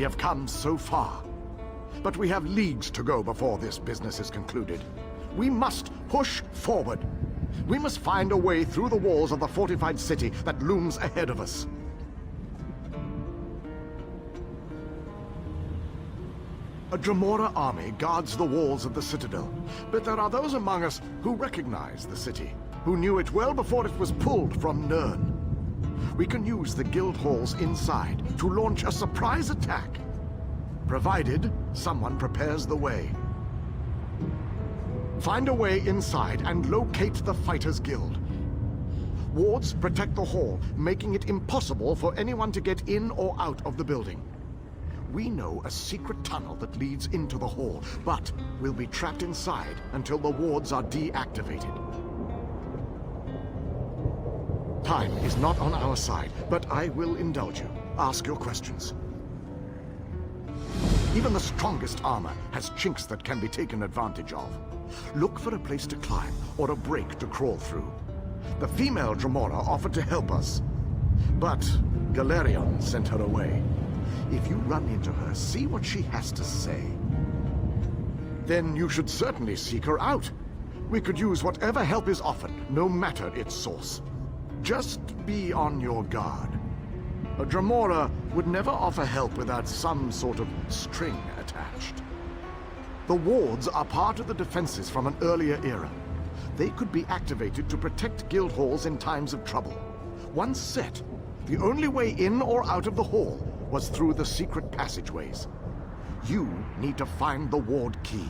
have come so far. But we have leagues to go before this business is concluded. We must push forward. We must find a way through the walls of the fortified city that looms ahead of us. A Dremora army guards the walls of the Citadel, but there are those among us who recognize the city, who knew it well before it was pulled from Nirn. We can use the guild halls inside to launch a surprise attack, provided someone prepares the way. Find a way inside and locate the Fighters Guild. Wards protect the hall, making it impossible for anyone to get in or out of the building. We know a secret tunnel that leads into the hall, but we'll be trapped inside until the wards are deactivated. Time is not on our side, but I will indulge you. Ask your questions. Even the strongest armor has chinks that can be taken advantage of. Look for a place to climb or a break to crawl through. The female Dremora offered to help us, but Galerion sent her away. If you run into her, see what she has to say. Then you should certainly seek her out. We could use whatever help is offered, no matter its source. Just be on your guard. A Dremora would never offer help without some sort of string attached. The wards are part of the defenses from an earlier era. They could be activated to protect guild halls in times of trouble. Once set, the only way in or out of the hall was through the secret passageways. You need to find the ward key.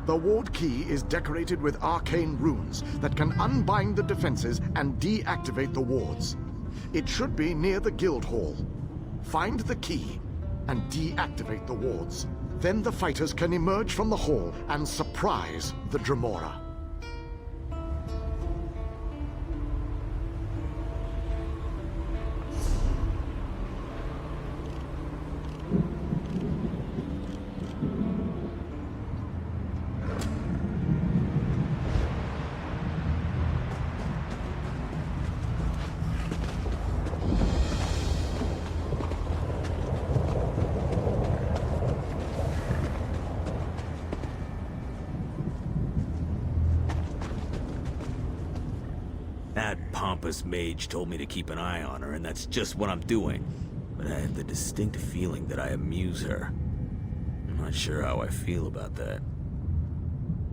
The ward key is decorated with arcane runes that can unbind the defenses and deactivate the wards. It should be near the guild hall. Find the key and deactivate the wards. Then the fighters can emerge from the hall and surprise the Dremora. That pompous mage told me to keep an eye on her, and that's just what I'm doing. But I have the distinct feeling that I amuse her. I'm not sure how I feel about that.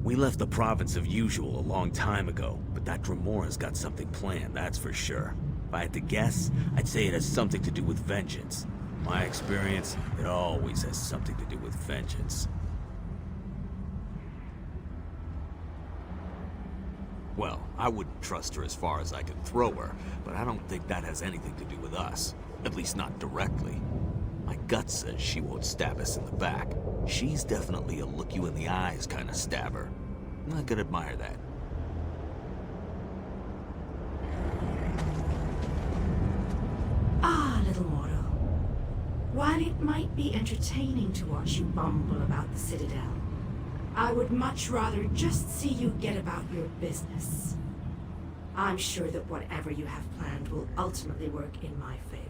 We left the province of Usual a long time ago, but that Dremora's got something planned, that's for sure. If I had to guess, I'd say it has something to do with vengeance. In my experience, it always has something to do with vengeance. Well, I wouldn't trust her as far as I could throw her, but I don't think that has anything to do with us. At least not directly. My gut says she won't stab us in the back. She's definitely a look-you-in-the-eyes kind of stabber. I could admire that. Ah, little mortal. While it might be entertaining to watch you bumble about the Citadel, I would much rather just see you get about your business. I'm sure that whatever you have planned will ultimately work in my favor.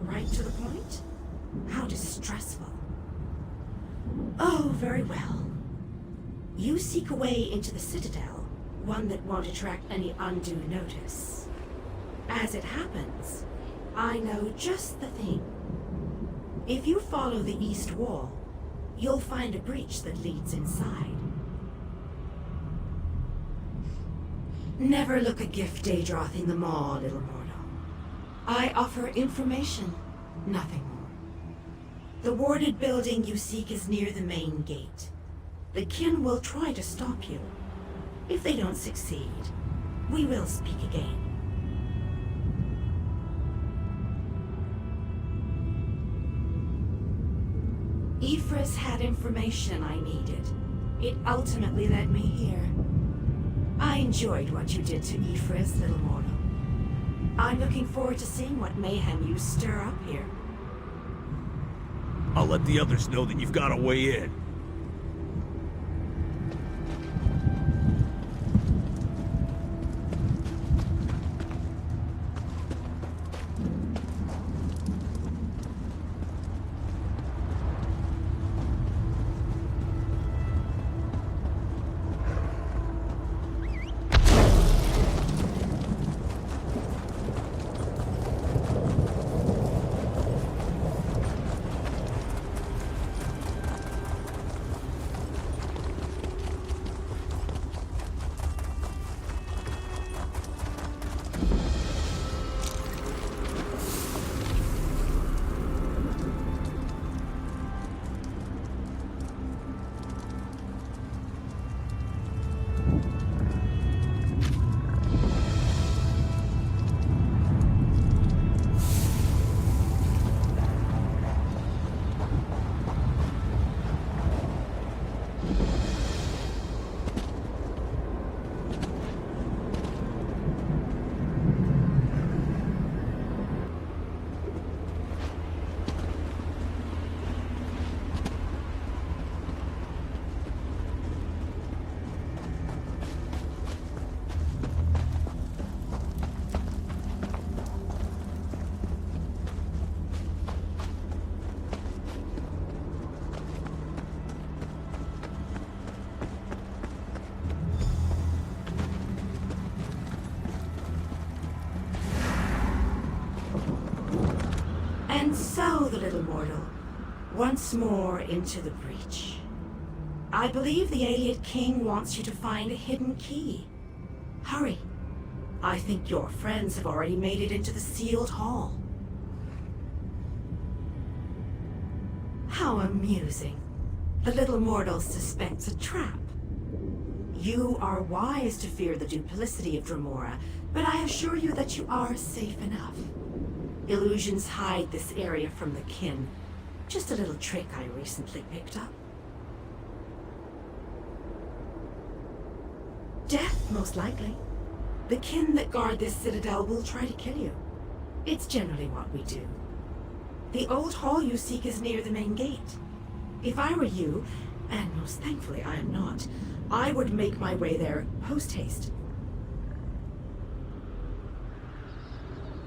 Right to the point? How distressful. Oh, very well. You seek a way into the Citadel, one that won't attract any undue notice. As it happens, I know just the thing. If you follow the east wall, you'll find a breach that leads inside. Never look a gift Daedroth in the maw, little mortal. I offer information, nothing more. The warded building you seek is near the main gate. The kin will try to stop you. If they don't succeed, we will speak again. Ifris had information I needed. It ultimately led me here. I enjoyed what you did to Ifris, little mortal. I'm looking forward to seeing what mayhem you stir up here. I'll let the others know that you've got a way in. So, the little mortal, once more into the breach. I believe the Alien King wants you to find a hidden key. Hurry. I think your friends have already made it into the sealed hall. How amusing. The little mortal suspects a trap. You are wise to fear the duplicity of Dremora, but I assure you that you are safe enough. Illusions hide this area from the kin. Just a little trick I recently picked up. Death, most likely. The kin that guard this citadel will try to kill you. It's generally what we do. The old hall you seek is near the main gate. If I were you, and most thankfully I am not, I would make my way there post-haste.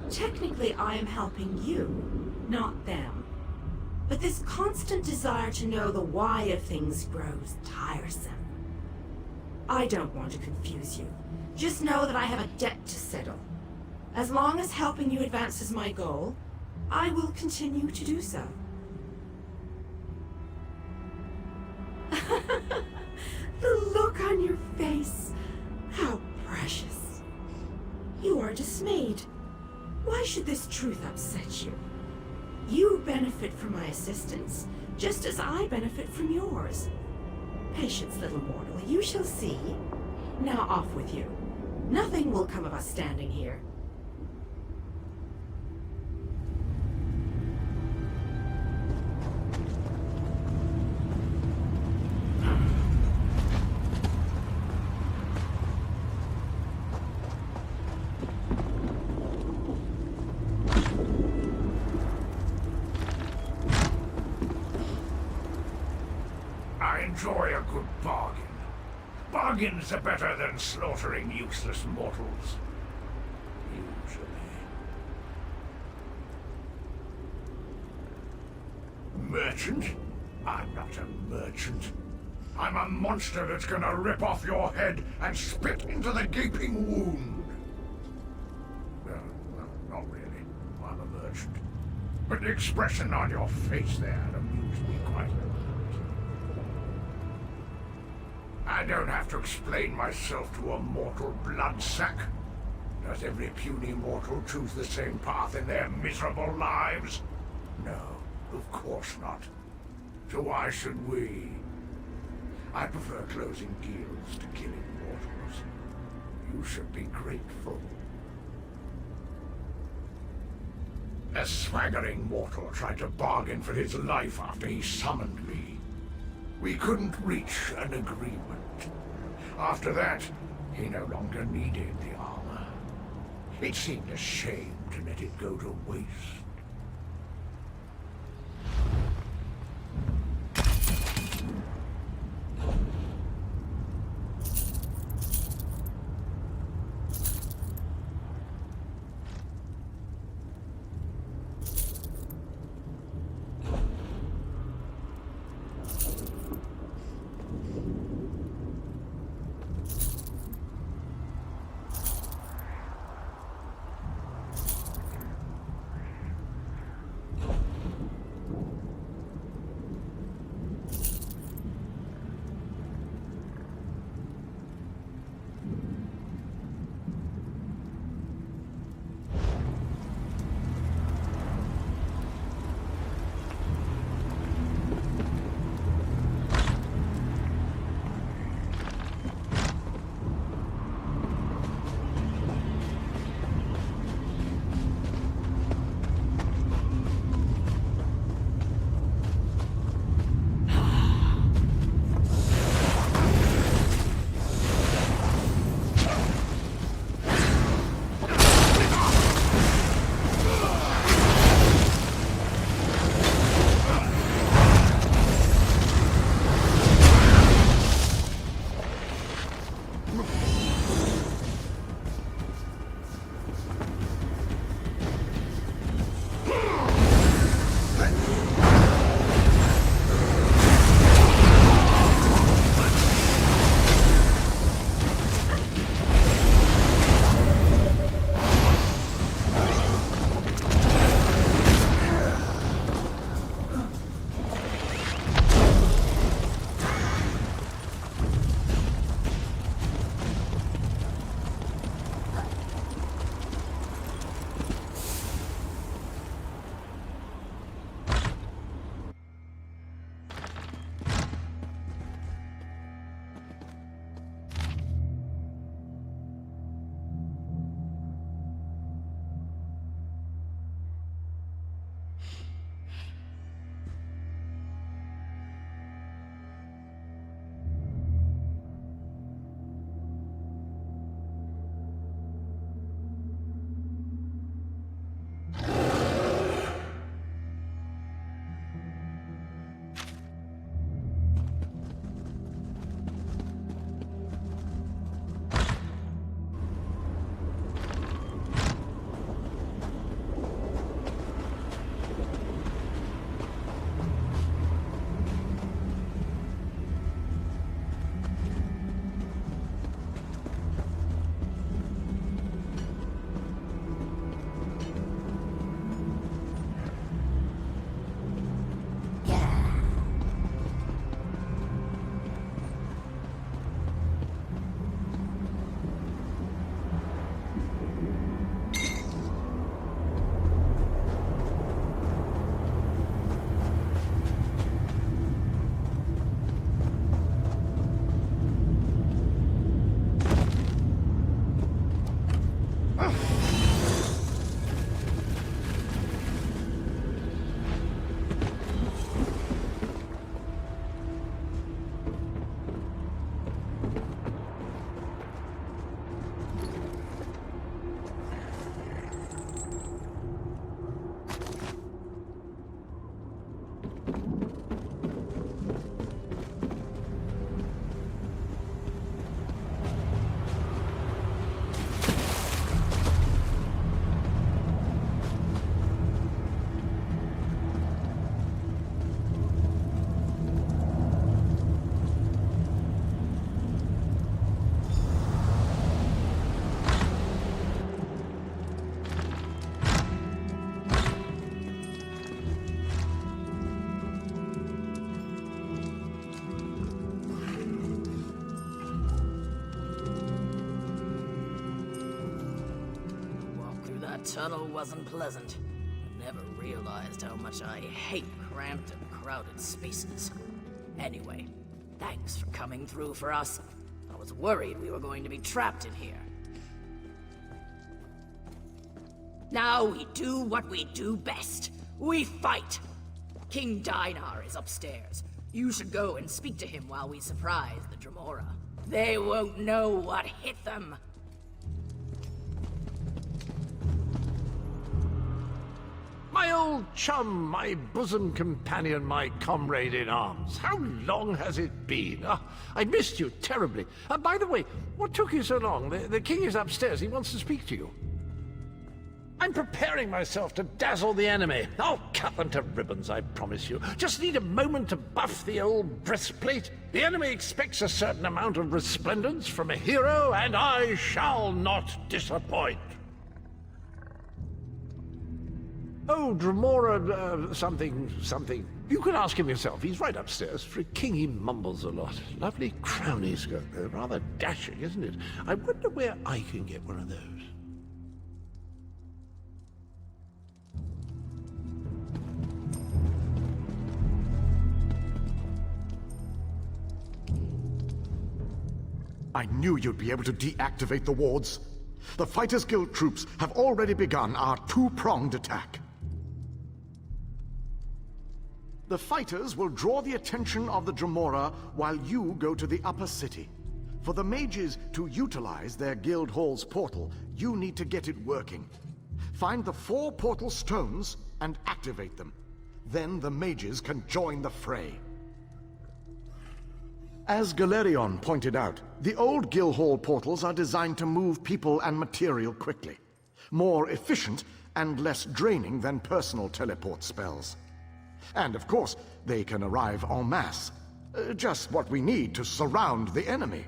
Technically, I am helping you, not them. But this constant desire to know the why of things grows tiresome. I don't want to confuse you. Just know that I have a debt to settle. As long as helping you advances my goal, I will continue to do so. The look on your face. How precious. You are dismayed. Why should this truth upset you? You benefit from my assistance, just as I benefit from yours. Patience, little mortal, you shall see. Now off with you. Nothing will come of us standing here. I enjoy a good bargain. Bargains are better than slaughtering useless mortals. Usually. Merchant? I'm not a merchant. I'm a monster that's gonna rip off your head and spit into the gaping wound. Well, not really. I'm a merchant. But the expression on your face there amused me quite a lot. I don't have to explain myself to a mortal bloodsack. Does every puny mortal choose the same path in their miserable lives? No, of course not. So why should we? I prefer closing deals to killing mortals. You should be grateful. A swaggering mortal tried to bargain for his life after he summoned me. We couldn't reach an agreement. After that, he no longer needed the armor. It seemed a shame to let it go to waste. tunnel wasn't pleasant. I never realized how much I hate cramped and crowded spaces. Anyway, thanks for coming through for us. I was worried we were going to be trapped in here. Now we do what we do best. We fight! King Dinar is upstairs. You should go and speak to him while we surprise the Dremora. They won't know what hit them. My old chum, my bosom companion, my comrade in arms. How long has it been? I missed you terribly. By the way, what took you so long? The king is upstairs. He wants to speak to you. I'm preparing myself to dazzle the enemy. I'll cut them to ribbons, I promise you. Just need a moment to buff the old breastplate. The enemy expects a certain amount of resplendence from a hero, and I shall not disappoint. Oh, Dremora, something. You can ask him yourself. He's right upstairs. For a king, he mumbles a lot. Lovely crown he's got, though. Rather dashing, isn't it? I wonder where I can get one of those. I knew you'd be able to deactivate the wards. The Fighters Guild troops have already begun our two-pronged attack. The fighters will draw the attention of the Dremora while you go to the upper city. For the mages to utilize their guild hall's portal, you need to get it working. Find the 4 portal stones and activate them. Then the mages can join the fray. As Galerion pointed out, the old guild hall portals are designed to move people and material quickly. More efficient and less draining than personal teleport spells. And of course, they can arrive en masse. Just what we need to surround the enemy.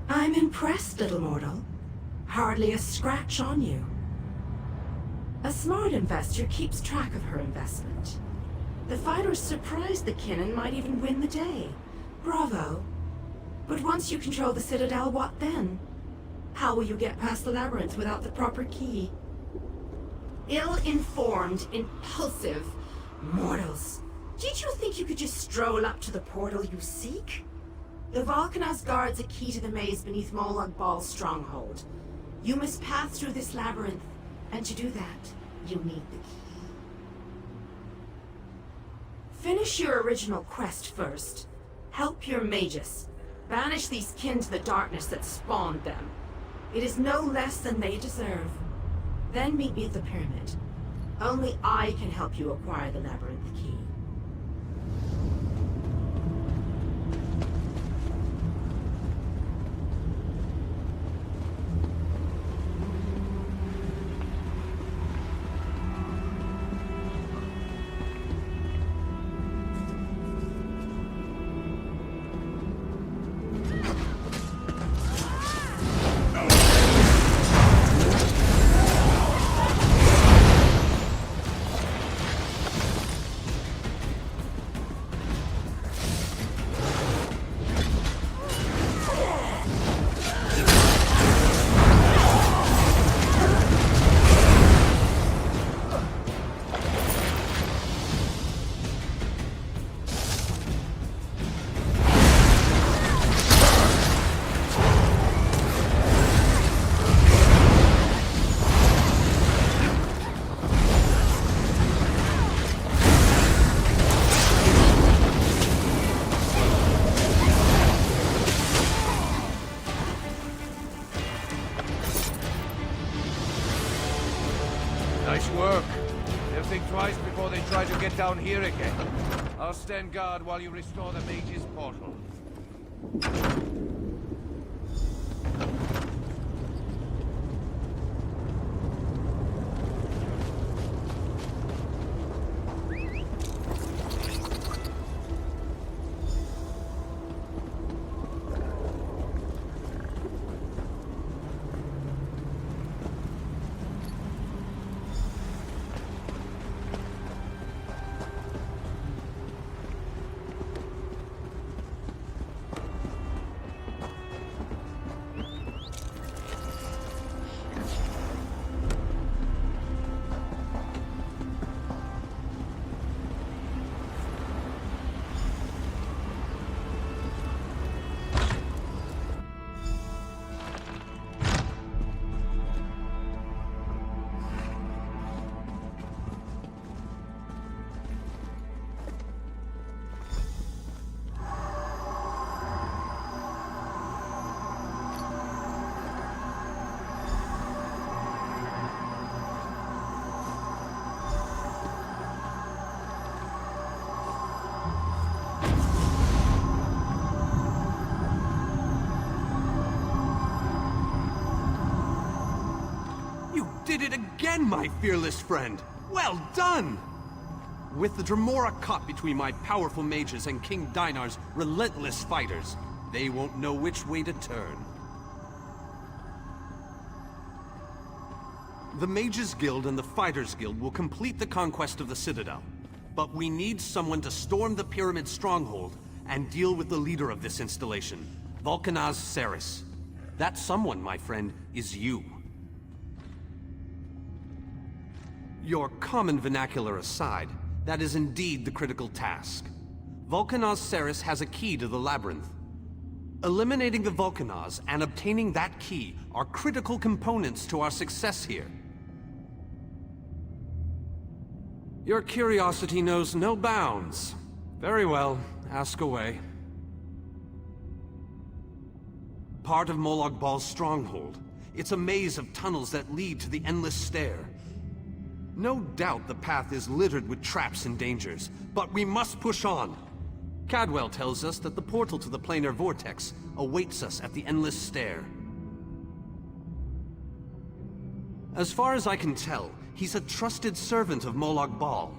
I'm impressed, little mortal. Hardly a scratch on you. A smart investor keeps track of her investment. The fighters surprised the kin and might even win the day. Bravo. But once you control the Citadel, what then? How will you get past the labyrinth without the proper key? Ill-informed, impulsive mortals. Did you think you could just stroll up to the portal you seek? The Volcanos guards a key to the maze beneath Molag Bal's stronghold. You must pass through this labyrinth, and to do that, you need the key. Finish your original quest first. Help your magus. Banish these kin to the darkness that spawned them. It is no less than they deserve. Then meet me at the pyramid. Only I can help you acquire the labyrinth key. Nice work. They'll think twice before they try to get down here again. I'll stand guard while you restore the mage's portal. Did it again, my fearless friend! Well done! With the Dremora caught between my powerful mages and King Dinar's relentless fighters, they won't know which way to turn. The Mages Guild and the Fighters Guild will complete the conquest of the Citadel, but we need someone to storm the Pyramid stronghold and deal with the leader of this installation, Vulcanaz Ceres. That someone, my friend, is you. Your common vernacular aside, that is indeed the critical task. Vulcanaz Ceres has a key to the labyrinth. Eliminating the Vulcanaz and obtaining that key are critical components to our success here. Your curiosity knows no bounds. Very well, ask away. Part of Molag Bal's stronghold. It's a maze of tunnels that lead to the Endless Stair. No doubt the path is littered with traps and dangers, but we must push on. Cadwell tells us that the portal to the planar vortex awaits us at the Endless Stair. As far as I can tell, he's a trusted servant of Molag Bal.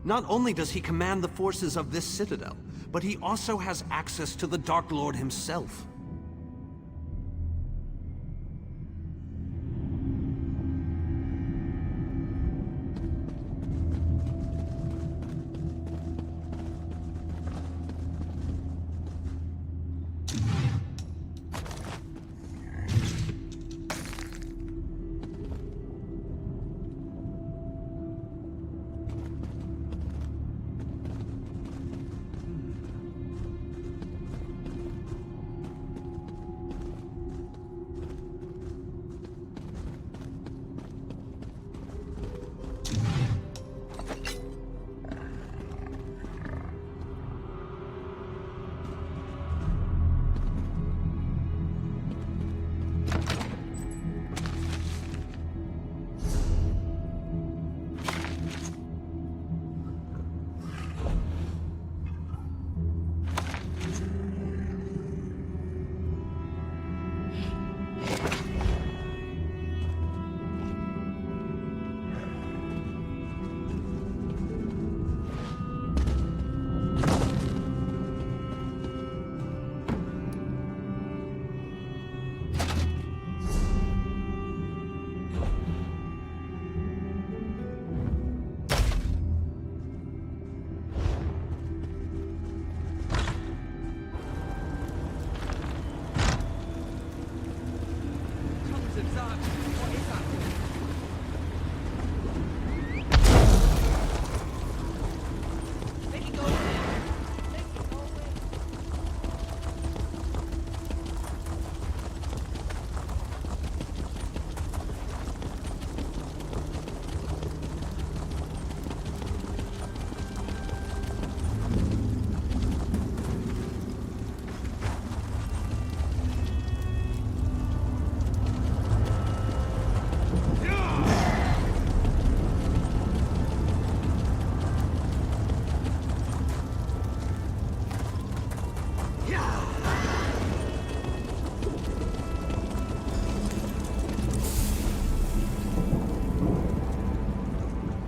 Not only does he command the forces of this citadel, but he also has access to the Dark Lord himself.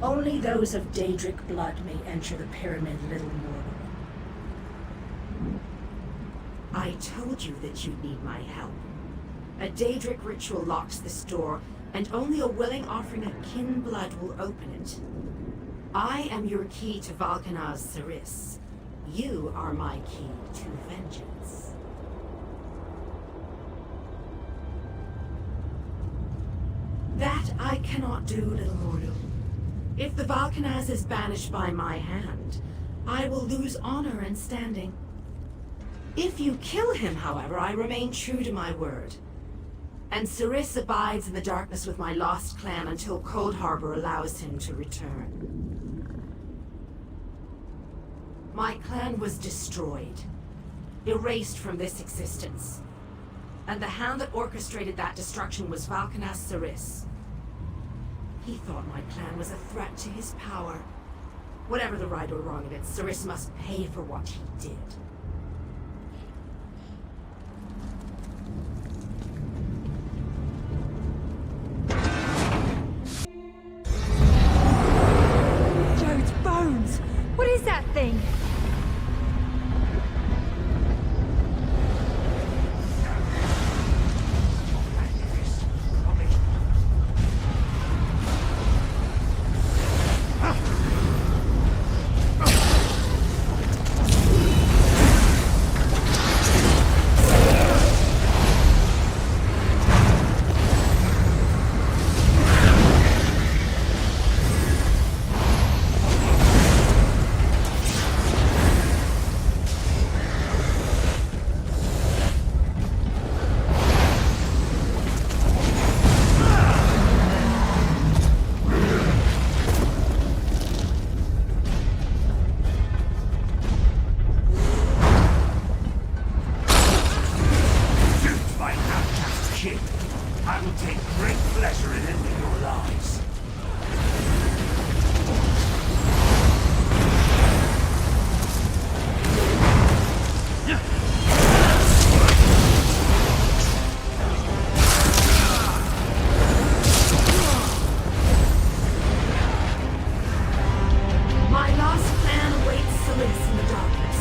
Only those of Daedric blood may enter the pyramid, little mortal. I told you that you'd need my help. A Daedric ritual locks this door, and only a willing offering of kin blood will open it. I am your key to Valkanaz Saris. You are my key to vengeance. That I cannot do, little mortal. If the Valkanaz is banished by my hand, I will lose honor and standing. If you kill him, however, I remain true to my word. And Saris abides in the darkness with my lost clan until Cold Harbor allows him to return. My clan was destroyed, erased from this existence. And the hand that orchestrated that destruction was Valkanaz Saris. He thought my clan was a threat to his power. Whatever the right or wrong of it, Saris must pay for what he did. Jode's bones! What is that thing? I will take great pleasure in ending your lives. My lost clan awaits Saris in the darkness.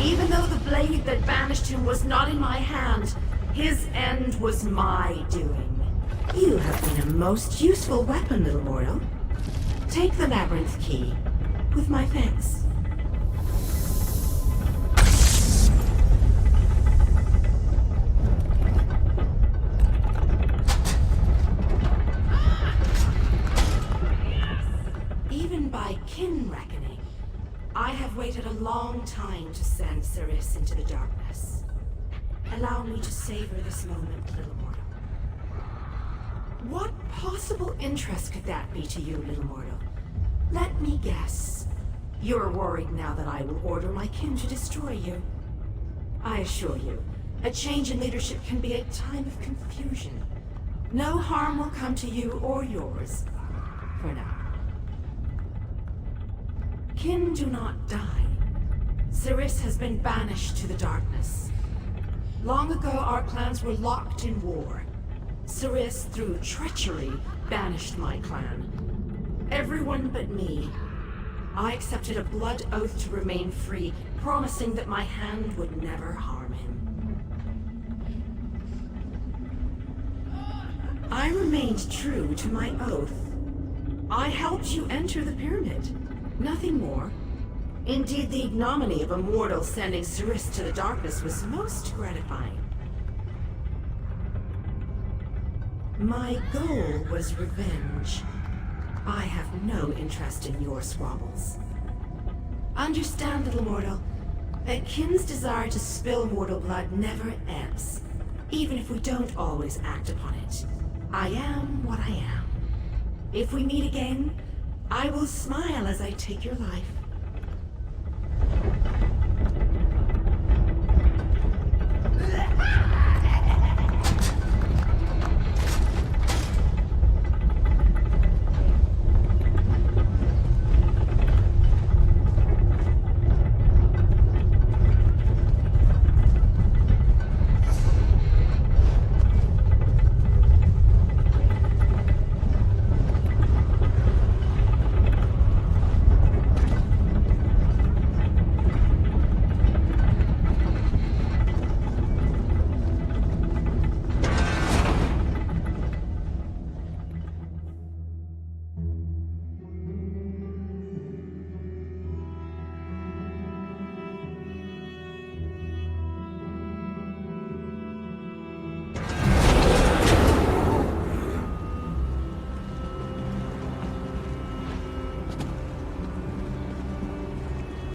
Even though the blade that banished him was not in my hand, his end was my doing. You have been a most useful weapon, little mortal. Take the labyrinth key, with my thanks. Even by kin reckoning, I have waited a long time to send Saris into the darkness. Allow me to savor this moment, little mortal. What possible interest could that be to you, little mortal? Let me guess. You're worried now that I will order my kin to destroy you. I assure you, a change in leadership can be a time of confusion. No harm will come to you or yours, for now. Kin do not die. Saris has been banished to the darkness. Long ago, our clans were locked in war. Saris, through treachery, banished my clan. Everyone but me. I accepted a blood oath to remain free, promising that my hand would never harm him. I remained true to my oath. I helped you enter the pyramid. Nothing more. Indeed, the ignominy of a mortal sending Saris to the darkness was most gratifying. My goal was revenge. I have no interest in your squabbles. Understand, little mortal, that kin's desire to spill mortal blood never ebbs, even if we don't always act upon it. I am what I am. If we meet again, I will smile as I take your life.